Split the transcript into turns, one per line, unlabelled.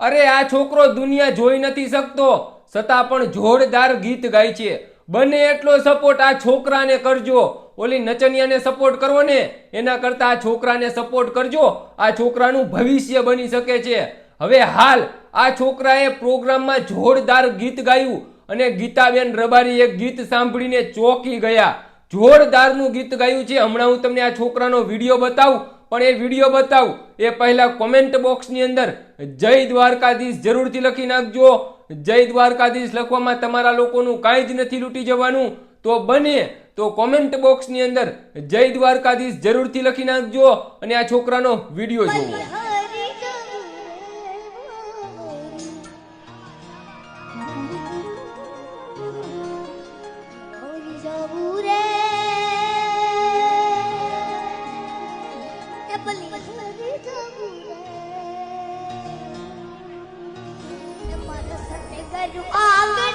અરે આ છોકરો દુનિયા જોઈ નથી શકતો છતાં પણ જોરદાર ગીત ગાય છે. બને એટલો સપોર્ટ આ છોકરાને કરજો. ઓલી નચનિયાને સપોર્ટ કરવો ને એના કરતા આ છોકરાને સપોર્ટ કરજો. આ છોકરાનું ભવિષ્ય બની શકે છે. હવે હાલ આ છોકરાએ પ્રોગ્રામમાં જોરદાર ગીત ગાયું અને ગીતાબેન રબારી એક ગીત સાંભળીને ચોંકી ગયા. જોરદારનું ગીત ગાયું છે. હમણાં હું તમને આ છોકરાનો વિડીયો બતાવું, પણ એ વિડીયો બતાવું એ પહેલા કોમેન્ટ બોક્સની અંદર જય દ્વારકાધીશ જરૂરથી લખી નાખજો. જય દ્વારકાધીશ લખવામાં તમારા લોકોનું કાંઈ જ નથી લૂંટી જવાનું. તો બને તો કોમેન્ટ બોક્સની અંદર જય દ્વારકાધીશ જરૂરથી લખી નાખજો અને આ છોકરાનો વિડીયો જોવો.
આંગણ